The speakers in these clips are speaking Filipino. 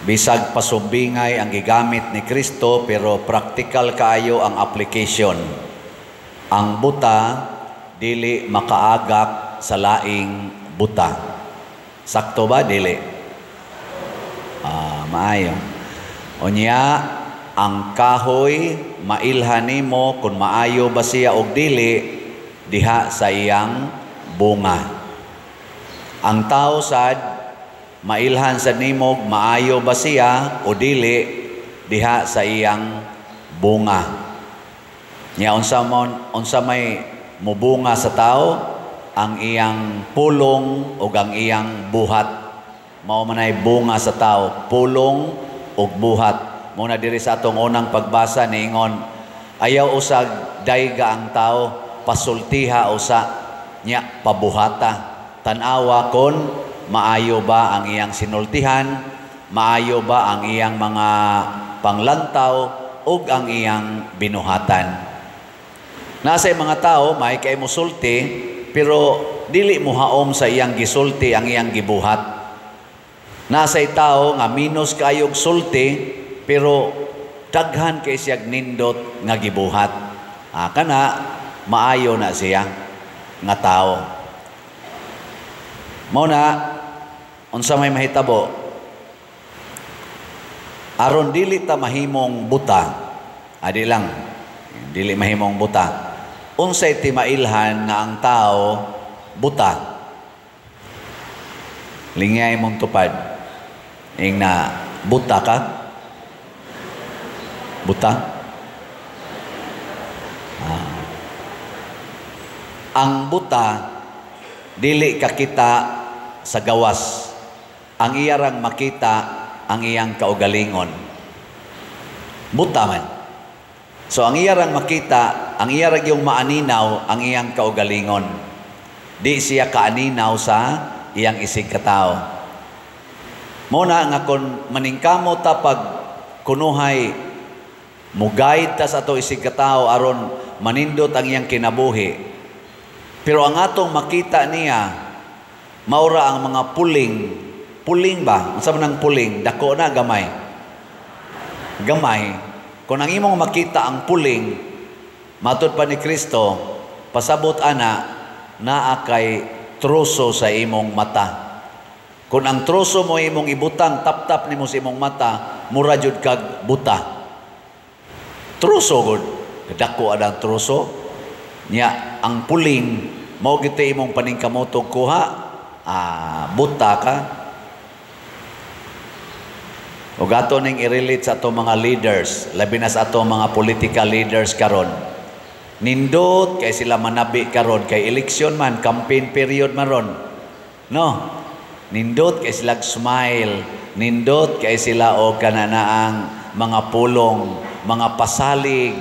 Bisag pasumbingay ang gigamit ni Kristo pero practical kaayo ang application. Ang buta dili makaagak sa laing buta. Sakto ba dili? Maayo. Unya ang kahoy mailhan nimo kung maayo ba siya og dili diha sa iyang bunga. Ang tao sad mailhan sa nimo maayo ba siya o dili diha sa iyang bunga. Nya unsa may mubunga sa tao ang iyang pulong ug ang iyang buhat. Mao manay bunga sa tao, pulong ug buhat. Muna diri sa atong unang pagbasa niingon, ayaw usag dayga ang tao, pasultiha usa nya pabuhata. Tan-awa kon maayo ba ang iyang sinultihan, maayo ba ang iyang mga panglantaw ug ang iyang binuhatan. Nasa mga tao may kay musulti pero dili mo haom sa iyang gisulti ang iyang gibuhat. Nasa'y tao nga minus kayog sulti pero daghan kay siya nindot nga gibuhat. Kana maayo na siya nga tao. Mao na unsa may mahitabo aron dili ta mahimong buta. Adi lang dili mahimong buta. Unsay timailhan nga ang tao buta? Lingay mong tupad. Ing na buta ka? Buta? Ang buta, dili kakita sa gawas. Ang iyarang makita ang iyang kaugalingon. Buta man. So ang iyarang makita, ang iyarang yung maaninaw ang iyang kaugalingon. Di siya kaaninaw sa iyang isig katao. Muna nga kung maningkamo ta pag kunuhay mugayad ta sa ato isig katao aron manindot ang iyang kinabuhi. Pero ang atong makita niya maura ang mga puling ba? Unsa man ang puling? Dako na gamay. Gamay. Kung ang imong makita ang puling, matud pa ni Kristo, pasabot ana naa kay troso sa imong mata. Kung ang troso mo imong ibutang tap-tap nimo sa imong mata, mura jud kag buta. Troso gud, dako adang troso. Nya ang puling mao gid imong paningkamotong kuha, buta ka. Ug ato ning i-relate sa ato mga leaders, labi na sa ato mga political leaders karon. Nindot kay sila manabi karon kay eleksyon man, campaign period maron. No. Nindot kay sila smile, nindot kay sila og kananaang mga pulong, mga pasalig,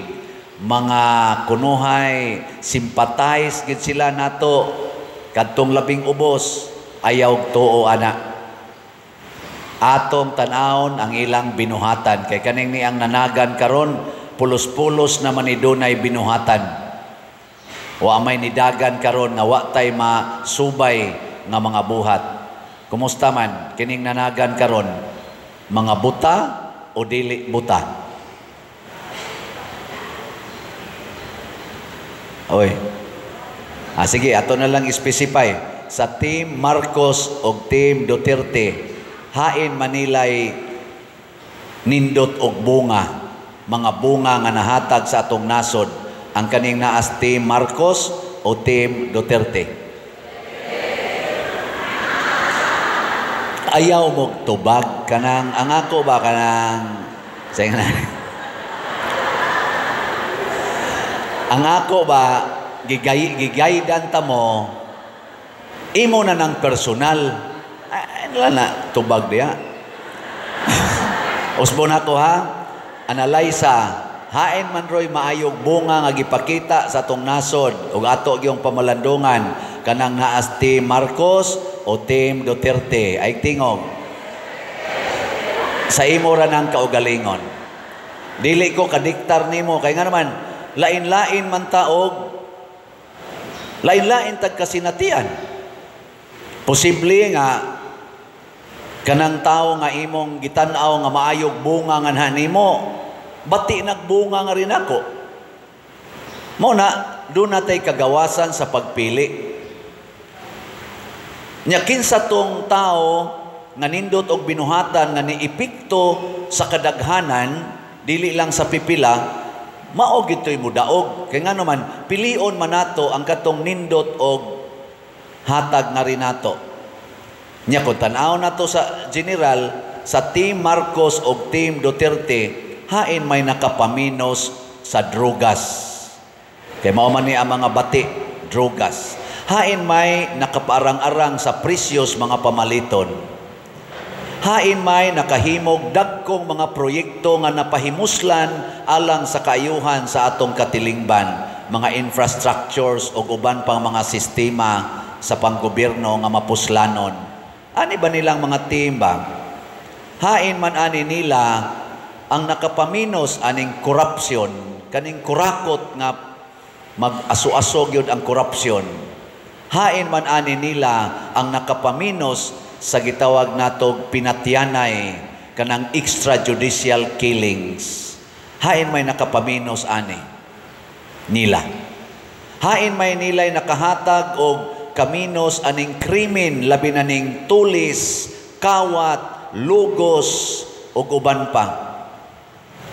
mga kunuhay, sympathize gid sila nato kadtong labing ubos, ayaw tuo ana. Atong tanawon ang ilang binuhatan kay kaning ni ang nanagan karon pulos-pulos naman ni dunay binuhatan. Wa may nidagan karon nga wa tay masubay nga mga buhat. Kumusta man kining nanagan karon? Mga buta o dili buta? Oy. Sige, ato na lang specify sa Team Marcos o Team Duterte. Hain manilay nindot og bunga, mga bunga nga nahatag sa atong nasod, ang kaning naas Team Marcos o Team Duterte. Ayaw mo tubag kanang ang ako ba kanang sayang na. Ang ako ba gigaydan ta mo imo na ng personal. Wala na tubag diya. Usbon ako ha. Analyza. Hain man roy maayog bunga nga gipakita sa atong nasod ug ato gyung pamalandungan kanang naas Team Marcos o Team Duterte. Ay tingog. Sa imo ra nang kaugalingon. Dili ko kadiktar nimo kay nga naman lain-lain man taog lain-lain tag kasinatian. Posible nga Kanang tao nga imong gitan-aw nga maayog bunga nga nimo, bati nagbunga nga rin ako. Mo na, doon natay kagawasan sa pagpili. Nya kinsa tong tao nga nindot og binuhatan nga niipikto sa kadaghanan, dili lang sa pipila, mao gitoy mudaog. Kay nga naman, pilion man nato ang katong nindot og hatag nga rin nato. Nya kung tanaw nato sa general, sa Team Marcos o Team Duterte, hain may nakapaminos sa drogas. Kay mao man ni ang mga bati, drogas. Hain may nakaparang-arang sa presyos mga pamaliton. Hain may nakahimog dagkong mga proyekto nga napahimuslan alang sa kaayuhan sa atong katilingban, mga infrastructures o uban pang mga sistema sa panggobyerno nga mapuslanon. Ani ba nilang mga timba? Hain man ani nila ang nakapaminos aning korupsyon, kaning kurakot nga mag-aso-aso gyud ang korupsyon. Hain man ani nila ang nakapaminos sa gitawag natog pinatyanay kanang extrajudicial killings. Hain may nakapaminos ani nila. Hain may nilay nakahatag og kaminos aning krimen, labi na ning tulis, kawat, lugos ug uban pa.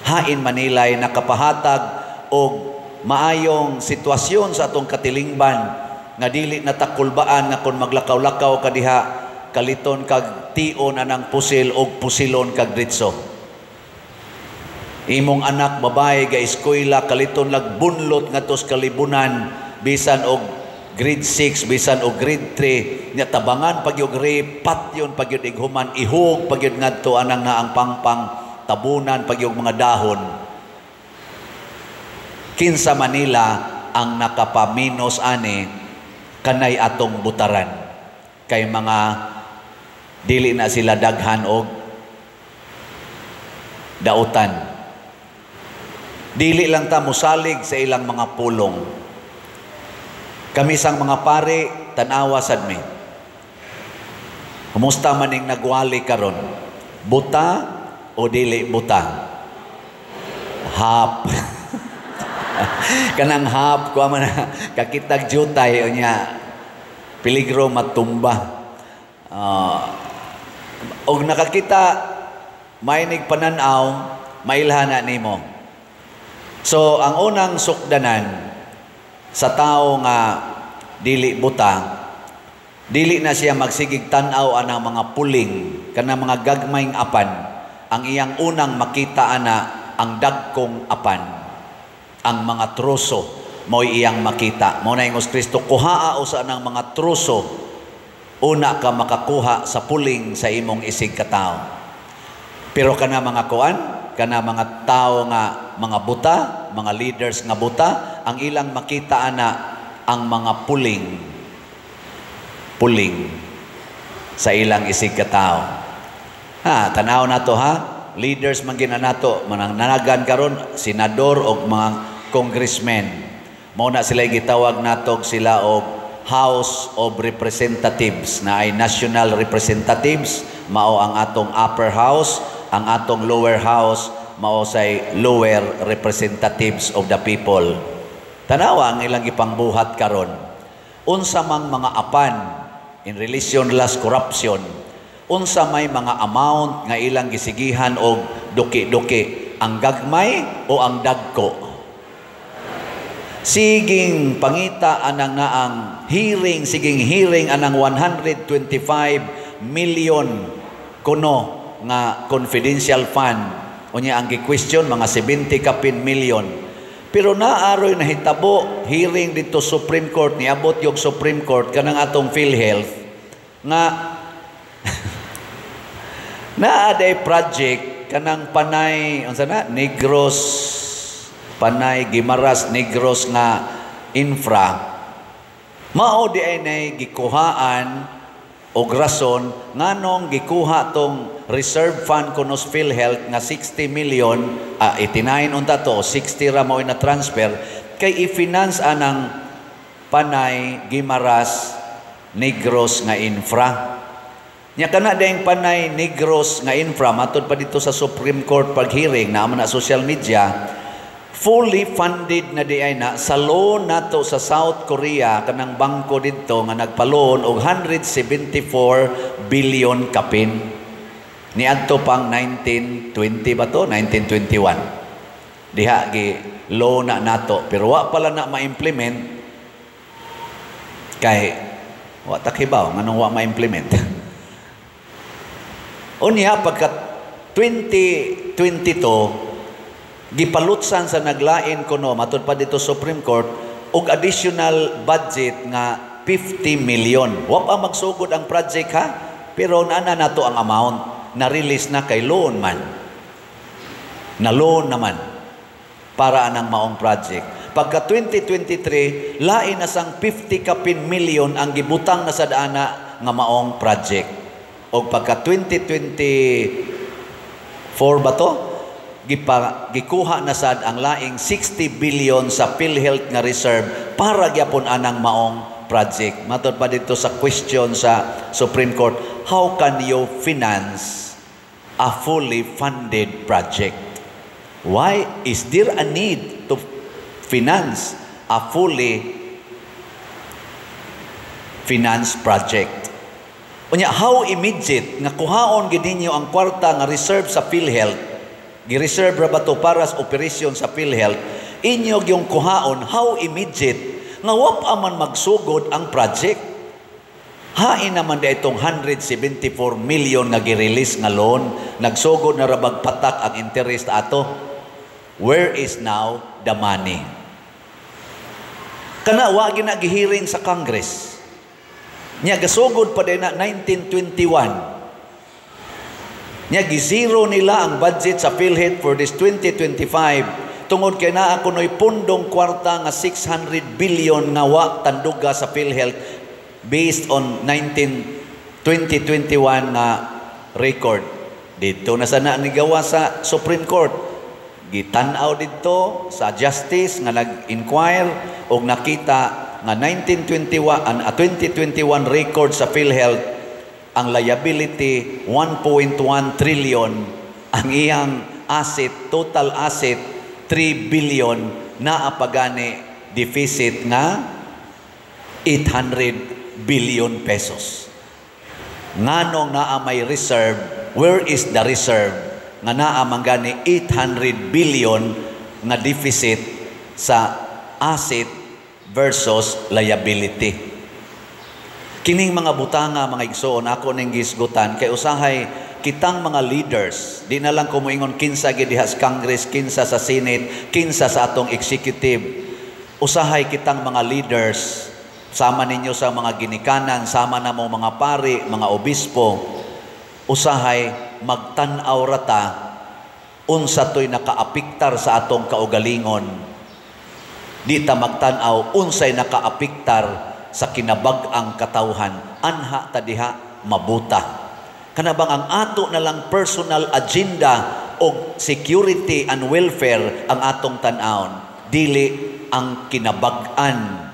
Hain manilay nakapahatag og maayong sitwasyon sa atong katilingban nga dili natakulbaan nga kon maglakaw-lakaw kadiha kaliton kag tion anang pusil og pusilon kag ditso. Imong anak babae ga eskwela kaliton lag bunlot ngadto sa kalibunan bisan og grade 6 bisan og grade 3 nya tabangan pag yung rape, patyon pag yung ighuman, ihog pag yung ngadto anang nga ang pangpang, tabunan pag yung mga dahon. Kinsa Manila ang nakapaminos ani kanay atong butaran kay mga dili na sila daghan og dautan. Dili lang ta musalig sa ilang mga pulong. Kami sang mga pare, tanawa sad mi. Kumusta man ning nagwali karon? Buta o dili buta? Hap. Kanang hap ko man kakitag jutay unya peligro matumba. Og nakakita may pananaw, mailhana nimo. So ang unang sukdanan sa tao nga dili buta, dili na siya magsigig tan-aw anang mga puling kanang mga gagmayng apan. Ang iyang unang makita ana ang dagkong apan, ang mga troso mo'y iyang makita. Mo na ingos Kristo, kuhaa o sa anang mga troso, una ka makakuha sa puling sa imong isig katao. Pero kana mga kuan, kana mga tao nga mga buta, mga leaders nga buta, ang ilang makita ana ang mga puling sa ilang isig katao. Ha, tanaw na to ha, leaders man ginanato, manang nanagan karon senador o mga congressmen. Mao na sila gitawag natog sila og House of Representatives na ay national representatives, mao ang atong upper house, ang atong lower house mao say lower representatives of the people. Tanawa ang ilang ipangbuhat karon. Unsa mang mga apan in relation las corruption, unsa may mga amount nga ilang gisigihan og duki-duki, ang gagmay o ang dagko. Siging pangita anang nga ang hearing, siging hearing anang 125 million kuno nga confidential fund. Unya ang gi-question mga 70 kapin million. Pero naaroy na hitabo hearing dito Supreme Court, niabot yung Supreme Court kanang atong PhilHealth nga naaday project kanang Panay unsa na Negros Panay Guimaras Negros nga infra mao di ay nay gikuhaan og rason nganong gikuha tong reserve fund kunos PhilHealth nga 60 million 89 unta to 60 ra mao na transfer kay i-finance anang Panay Guimaras Negros nga infra. Nya kana dayang panay Negros nga infra matod pa dito sa Supreme Court pag hearing na na social media, fully funded na di ay na sa loan nato sa South Korea kanang bangko dito nga nagpa-loan og 174 billion kapin. Niadto pang 1920 ba to? 1921. Diha gi loan na nato pero wa pala na ma-implement kay wa takibaw nganong wa ma-implement. Unya pagka 2022 gipalutsan sa naglain kuno matud pa dito Supreme Court og additional budget nga 50 million. Wa pa magsugod ang project ha, pero naana nato ang amount na release na kay loan man. Na loan naman para anang maong project. Pagka 2023 lain na sang 50 kapin million ang gibutang na sa daana nga maong project. O pagka 2024 ba to? Gikuha na sad ang laing 60 billion sa PhilHealth nga reserve para gyapon anang maong project. Matod pa dito sa question sa Supreme Court, how can you finance a fully funded project? Why is there a need to finance a fully financed project? Unya, how immediate nga kuhaon gid ninyo ang kwarta nga reserve sa PhilHealth, gi-reserve ra ba to para sa operasyon sa PhilHealth, inyo yung kuhaon, how immediate nga wa pa man magsugod ang project. Hain naman da itong 174 million nga gi-release nga loan, nagsugod na ra patak ang interest ato. Where is now the money? Kana wa gyud na gihiring sa Congress. Nya gasugod pa din na 1921. Nya gizero nila ang budget sa PhilHealth for this 2025 tungod kay naa kunoy pundong kwarta nga 600 billion nga wa tanduga sa PhilHealth based on 2021 nga record. Dito na sana ni gawa sa Supreme Court. Gitan-aw dito sa Justice nga nag-inquire og nakita nga 2021 record sa PhilHealth ang liability 1.1 trillion, ang iyang asset, total asset 3 billion, na apagani deficit nga 800 billion pesos. Nganong naa may reserve, where is the reserve nga naa manggani 800 billion nga deficit sa asset versus liability. Kining mga butanga, mga igsoon, ako ning gisgutan, kay usahay kitang mga leaders, di na lang kumuingon kinsa gidiha sa Congress, kinsa sa Senate, kinsa sa atong executive. Usahay kitang mga leaders, sama ninyo sa mga ginikanan, sama na mo mga pari, mga obispo, usahay magtan-aw rata unsa toy nakaapiktar sa atong kaugalingon. Di ta magtan-aw unsay nakaapiktar sa kinabag-ang katawhan, anha ta diha mabuta. Kanabang ang ato na lang personal agenda o security and welfare ang atong tan-awon, dili ang kinabag-an.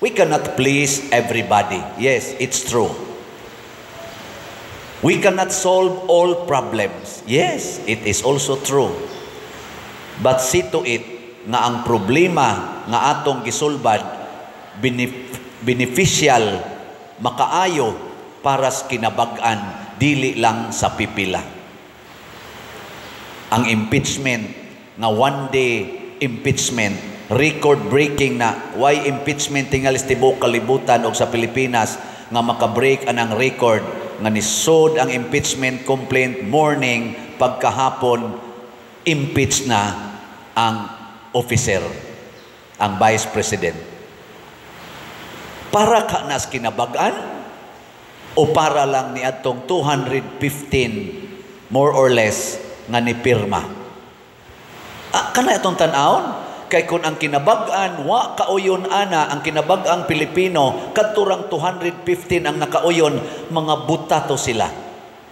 We cannot please everybody. Yes, it's true. We cannot solve all problems. Yes, it is also true. But see to it nga ang problema nga atong gisulbad beneficial, makaayo para sa kinabag-an, dili lang sa pipila. Ang impeachment nga one day impeachment, record breaking na why impeachment tingalis tibok kalibutan og sa Pilipinas nga makabreak anang record nga nisod ang impeachment complaint morning, pagkahapon impeach na ang officer, ang Vice President. Para ka nas kinabag-an o para lang ni atong 215 more or less nga ni pirma? Kana itong tan-awon kay kun ang kinabag-an wa kauyon ana, ang kinabag-ang Pilipino kadturang 215 ang nakauyon, mga buta to sila.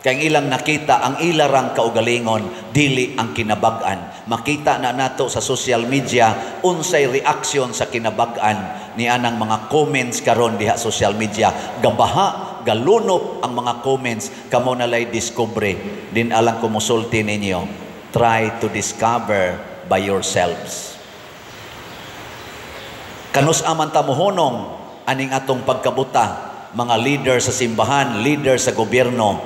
Kaya ilang nakita ang ilarang kaugalingon, dili ang kinabag-an. Makita na nato sa social media unsay reaksyon sa kinabag-an ni anang mga comments karon diha social media. Gabaha galunop ang mga comments, kamo nalay discovery. Din alang kumusulti ninyo. Try to discover by yourselves. Kanus aman tamuhonong aning atong pagkabuta, mga leader sa simbahan, leader sa gobyerno,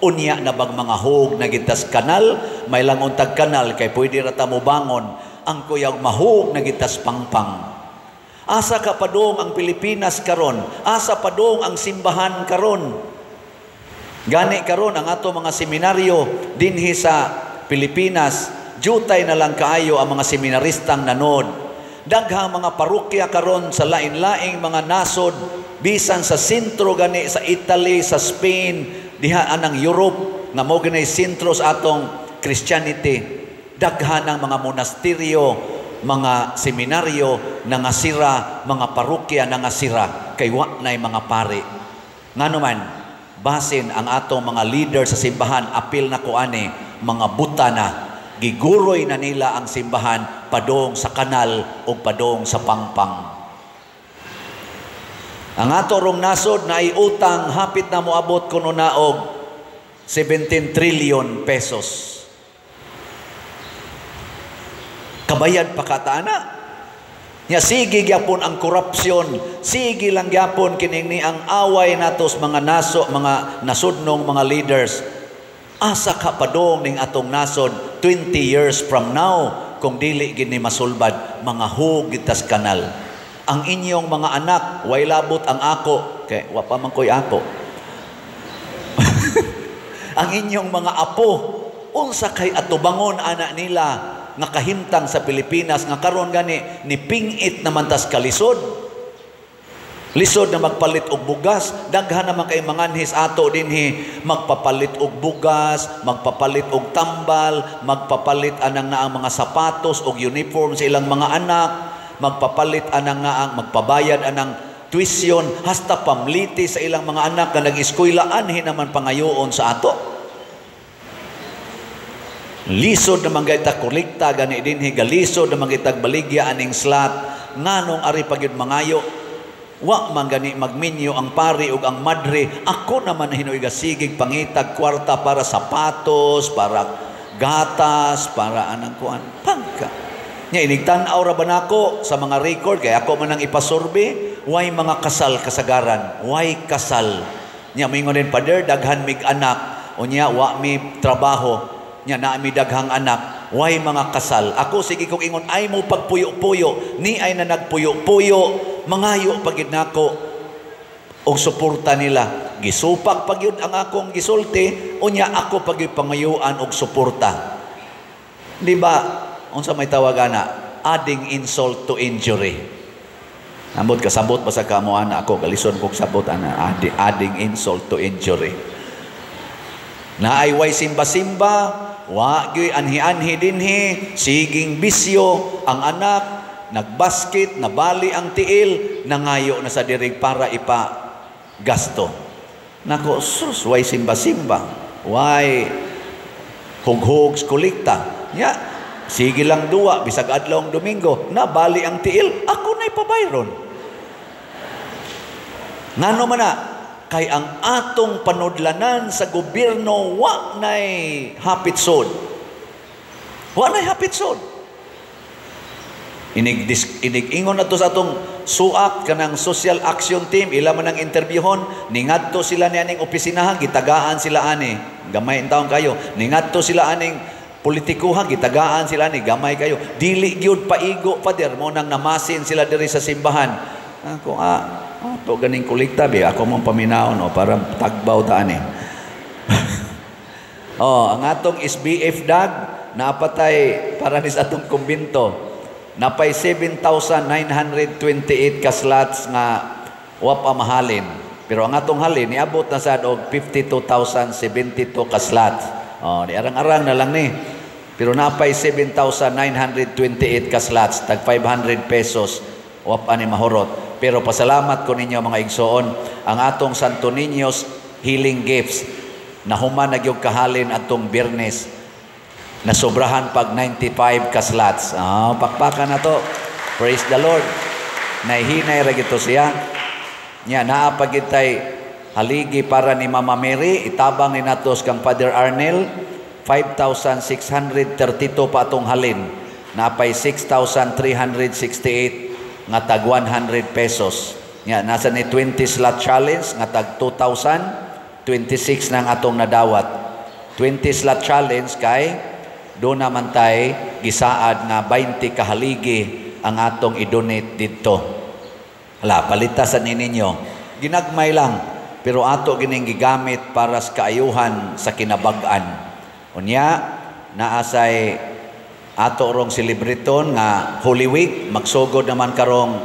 unya na bang mga hug na gitas kanal, may lang untag kanal, kay pwede rata mo bangon, ang kuyag mahug na gitas pangpang. Asa ka padong ang Pilipinas karon, asa padong ang simbahan karon. Gani karon ang ato mga seminaryo dinhi sa Pilipinas, jutay na lang kaayo ang mga seminaristang nanod. Daghang mga parokya karon sa lain-laing mga nasod, bisan sa sentro gani sa Italy, sa Spain, diha anang Europe, nga mo gani sentro sa atong Christianity. Daghan ng mga monasteryo, mga seminaryo na ngasira, mga parokya na ngasira, kay wa nay mga pari. Nganuman, basin ang atong mga leader sa simbahan, apil na ko ani, mga buta na, giguroy na nila ang simbahan padong sa kanal o padong sa pangpang. Ang ato rong nasod na ay utang hapit na moabot kuno naog 17 trillion pesos. Kabayad pa kataana. Nya sige gyapon ang korupsyon, sige lang gyapon kining ang away natos mga mga nasudnong mga leaders. Asa ka padong ning atong nasod 20 years from now kung dili gini masulbad mga hugitas kanal. Ang inyong mga anak, way labot ang ako, kay wa pa man koy ako. Ang inyong mga apo, unsa kay atubangon ana nila nga kahimtang sa Pilipinas nga karon gani ni pingit naman tas kalisod. Lisod na magpalit og bugas, daghan naman kay manganhis ato dinhi magpapalit og bugas, magpapalit og tambal, magpapalit anang naang mga sapatos og uniform sa ilang mga anak, magpapalit anang naang magpabayad anang tuition, hasta pamliti sa ilang mga anak nga nag-eskwela anhi naman pangayoon sa ato. Lisod naman gayta kolekta gani dinhi, galisod naman gaytag baligya aning slot, nganong ari pagyud mangayo. Wa man gani magminyo ang pari ug ang madre, ako naman hinoy gasigig pangitag kwarta para sapatos, para gatas, para anang kuan pangka. Nya inigtan-aw ra ba nako sa mga record kay ako man ang ipasurbe, way mga kasal kasagaran, way kasal. Nya mingon din pader daghan mig anak, unya wa mi trabaho, nya naa mi daghang anak, way mga kasal. Ako sige kong ingon ay mo pagpuyo-puyo, ni ay na nagpuyo-puyo, mangayo pagid nako og suporta nila. Gisupak pagyud ang akong gisulti, unya ako pagyud pangayuan og suporta. Di ba? Unsa may tawag ana? Adding insult to injury. Ambot kasabot basta kamo ana ako galison kog sabot ana adding insult to injury. Naay way simba-simba, wa gyud anhi-anhi dinhi, siging bisyo ang anak, nagbasket, nabali ang tiil, nangayo na sa dirig para ipa gasto. Nako, sus, way simba-simba, way hug-hug kolekta. Ya, sige lang duwa, bisag adlawng Domingo, nabali ang tiil, ako na ipabayron. Ngano man na, kay ang atong panudlanan sa gobyerno wa nay hapitsod. Wa nay hapitsod. Inig-ingon na to sa atong suak kanang social action team, ila man ang interviewon, ningadto sila ni aning opisinahan, gitagaan sila ani, gamay in taon kayo. Ningadto sila aning politikuhan, gitagaan sila ni, gamay kayo. Dili gyud paigo pader mo nang namasin sila diri sa simbahan. Ako to ganing kolekta bi ako mong paminaon para tagbaw ta ani. Ang atong SBF dag napatay para ni sa atong kumbento. Napay 7,928 ka slots nga wa pa mahalin. Pero ang atong halin niabot na sad og 52,072 ka slots. Di arang-arang na lang ni. Pero napay 7,928 ka slots, tag 500 pesos wa pa ni mahurot. Pero pasalamat ko ninyo mga igsoon, ang atong Santo Niño's Healing Gifts na human nagyog kahalin atong Biyernes na sobrahan pag 95 ka slots. Pakpakan na to. Praise the Lord. Naihinay ra gito siya. Nya naa pagitay haligi para ni Mama Mary, itabang ni natos kang Father Arnel, 5,632 pa atong halin. Napay 6,368 nga tag 100 pesos. Nga, nasa ni 20 slot challenge nga tag 2,000, 26 nang atong nadawat. 20 slot challenge kay doon naman tay gisaad nga 20 kahaligi ang atong i-donate dito. Hala, palitasan ninyo. Ginagmay lang, pero ato gining gigamit para sa kaayuhan sa kinabag-an. Unya, naasay ato rong celebriton nga Holy Week, magsugod naman karong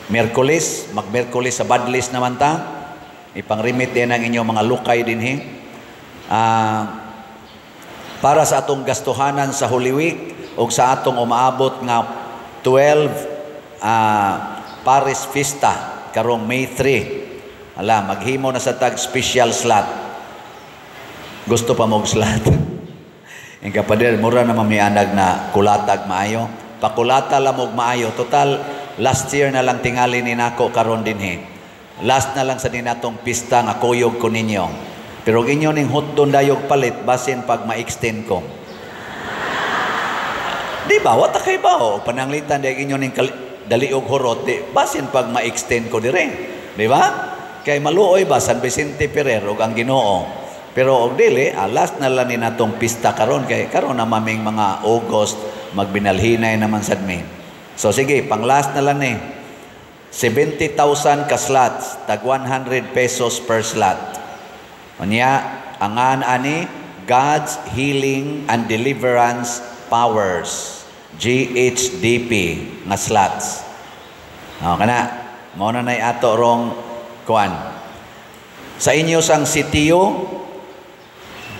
Miyerkules, mag-Miyerkules sa Badlis naman ta. Ipang-remit din ang inyong mga lukay din para sa atong gastuhanan sa Holy Week o sa atong umaabot nga 12 Paris Fiesta karong May 3. Ala, maghimo na sa tag special slot. Gusto pa mong slot? Ang kapader, mura na mamianag na kulatag maayo. Pakulata lang mong maayo. Total, last year na lang tingali ni nako karon din Last na lang sa dinatong pista nga kuyog ko ninyo. Pero inyo ning hotdon dayog palit, basin pag ma-extend ko. Di ba? Wata kay ba? O, pananglitan dahil inyo ning daliog horot, di, basin pag ma-extend ko dire. Di ba? Kay maluoy ba San Vicente Ferrer og ang Ginoo. Pero og dili, last na lang ni natong pista karon kay karon na maming mga August magbinalhinay naman sad mi. So sige, pang last na lang 70,000 ka slots, tag 100 pesos per slot. Unya, angan ani God's Healing and Deliverance Powers, GHDP nga slots. Kana, mao na nay ato rong kuan. Sa inyo sang sitiyo,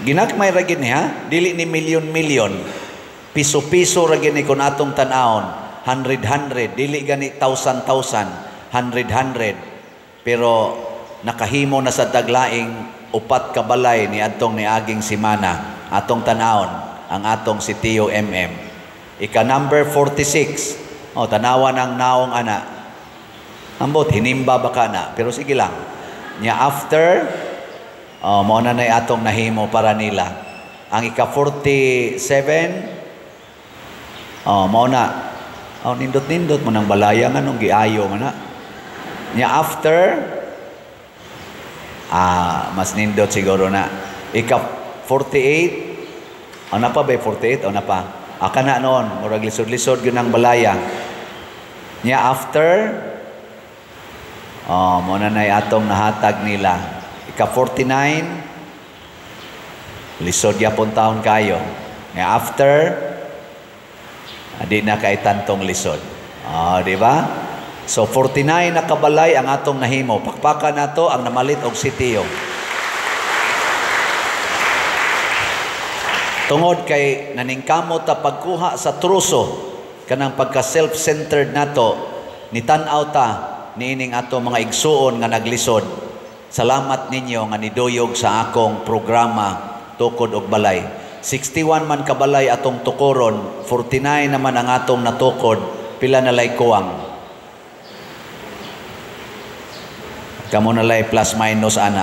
ginagmay ra gid dili ni milyon-milyon. Piso-piso ra gid ni kun atong tan-awon, 100, dili gani 1,000, 100. Pero nakahimo na sa taglaing upat ka balay ni adtong niaging simana atong tan-awon ang atong sitiyo MM. Ika number 46. Tanawan ang naong ana. Ambot hinimba baka na, pero sige lang. Nya after mao na nay atong nahimo para nila. Ang ika 47 mao na. Nindot-nindot mo nang balaya nga nung giayo man na. Nya after mas nindot siguro na. Ika 48. Na pa ba 48? Na pa. Aka na noon, murag lisod-lisod yun ang balaya. Nya after muna na atong nahatag nila. Ika 49, lisod yapon taon kayo. Nya after di na kay tantong lisod. Di ba? So 49 na kabalay ang atong nahimo. Pakpakan nato ang namalit og sitiyo. Tungod kay naningkamot ta pagkuha sa truso kanang pagka self-centered nato, nitan-aw ta niining ato mga igsuon nga naglisod. Salamat ninyo nga niduyog sa akong programa Tukod og Balay. 61 man kabalay atong tukoron, 49 naman ang atong natukod, pila na lay kuwang. Kamo na lay plus minus ana.